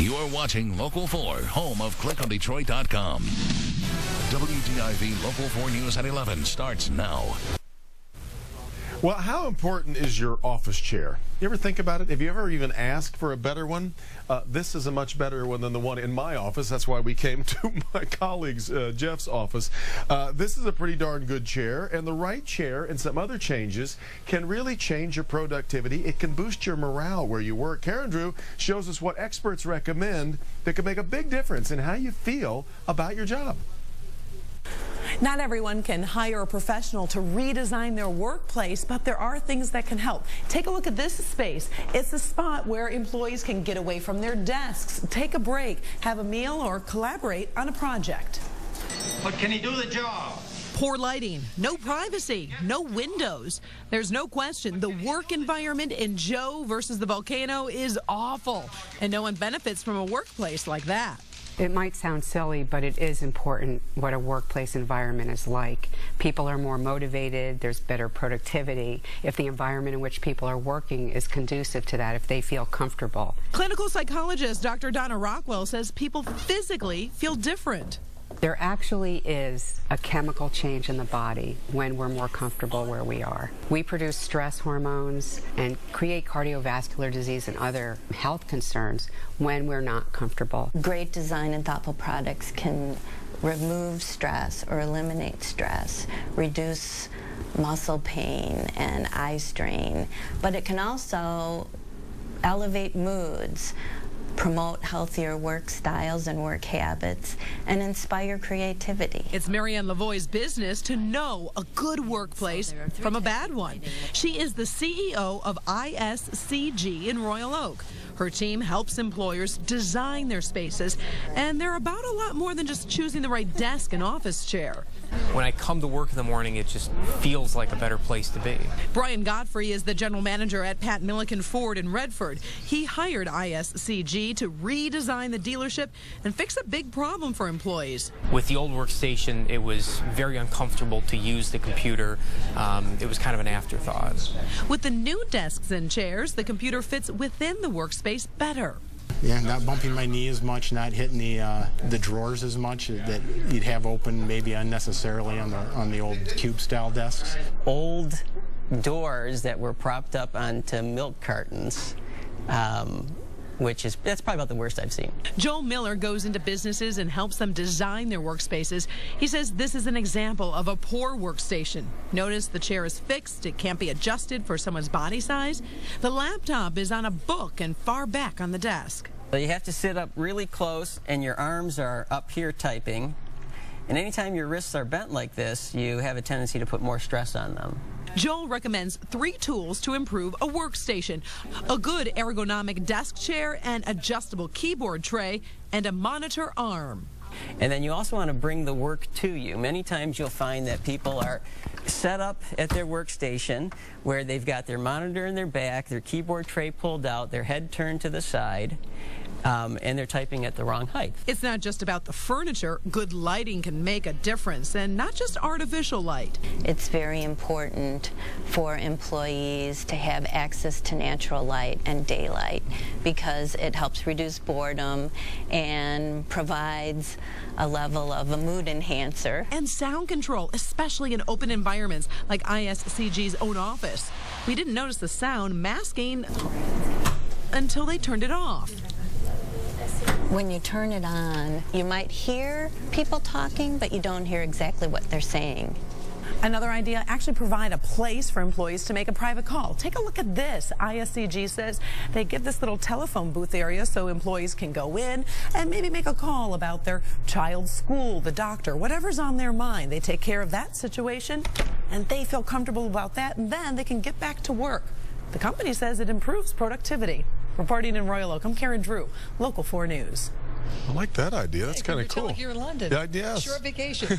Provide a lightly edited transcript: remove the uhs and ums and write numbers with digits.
You're watching Local 4, home of ClickOnDetroit.com. WDIV Local 4 News at 11 starts now. Well, how important is your office chair? You ever think about it? Have you ever even asked for a better one? This is a much better one than the one in my office. That's why we came to my colleague's, Jeff's office. This is a pretty darn good chair, and the right chair and some other changes can really change your productivity. It can boost your morale where you work. Karen Drew shows us what experts recommend that can make a big difference in how you feel about your job. Not everyone can hire a professional to redesign their workplace, but there are things that can help. Take a look at this space. It's a spot where employees can get away from their desks, take a break, have a meal, or collaborate on a project. But can he do the job? Poor lighting, no privacy, no windows. There's no question the work environment in Joe versus the volcano is awful, and no one benefits from a workplace like that. It might sound silly, but it is important what a workplace environment is like. People are more motivated, there's better productivity if the environment in which people are working is conducive to that, if they feel comfortable. Clinical psychologist Dr. Donna Rockwell says people physically feel different. There actually is a chemical change in the body when we're more comfortable where we are. We produce stress hormones and create cardiovascular disease and other health concerns when we're not comfortable. Great design and thoughtful products can remove stress or eliminate stress, reduce muscle pain and eye strain, but it can also elevate moods, promote healthier work styles and work habits, and inspire creativity. It's Marianne Lievois' business to know a good workplace from a bad one. She is the CEO of ISCG in Royal Oak. Her team helps employers design their spaces, and they're about a lot more than just choosing the right desk and office chair. When I come to work in the morning, it just feels like a better place to be. Brian Godfrey is the general manager at Pat Milliken Ford in Redford. He hired ISCG to redesign the dealership and fix a big problem for employees. With the old workstation, it was very uncomfortable to use the computer. It was kind of an afterthought. With the new desks and chairs, the computer fits within the workspace better. Yeah, not bumping my knee as much, not hitting the drawers as much that you'd have open maybe unnecessarily on the old cube-style desks. Old doors that were propped up onto milk cartons, that's probably about the worst I've seen. Joel Miller goes into businesses and helps them design their workspaces. He says this is an example of a poor workstation. Notice the chair is fixed. It can't be adjusted for someone's body size. The laptop is on a book and far back on the desk. So you have to sit up really close and your arms are up here typing. And anytime your wrists are bent like this, you have a tendency to put more stress on them. Joel recommends 3 tools to improve a workstation: a good ergonomic desk chair, an adjustable keyboard tray, and a monitor arm. And then you also want to bring the work to you. Many times you'll find that people are set up at their workstation where they've got their monitor in their back, their keyboard tray pulled out, their head turned to the side, and they're typing at the wrong height. It's not just about the furniture. Good lighting can make a difference, and not just artificial light. It's very important for employees to have access to natural light and daylight because it helps reduce boredom and provides a level of a mood enhancer. And sound control, especially in open environments like ISCG's own office. We didn't notice the sound masking until they turned it off. When you turn it on, you might hear people talking, but you don't hear exactly what they're saying. Another idea, actually provide a place for employees to make a private call. Take a look at this. ISCG says they give this little telephone booth area so employees can go in and maybe make a call about their child's school, the doctor, whatever's on their mind. They take care of that situation, and they feel comfortable about that, and then they can get back to work. The company says it improves productivity. Reporting in Royal Oak, I'm Karen Drew, Local 4 News. I like that idea. That's kind of cool. Like you're in London. Yeah, yes. Short vacation.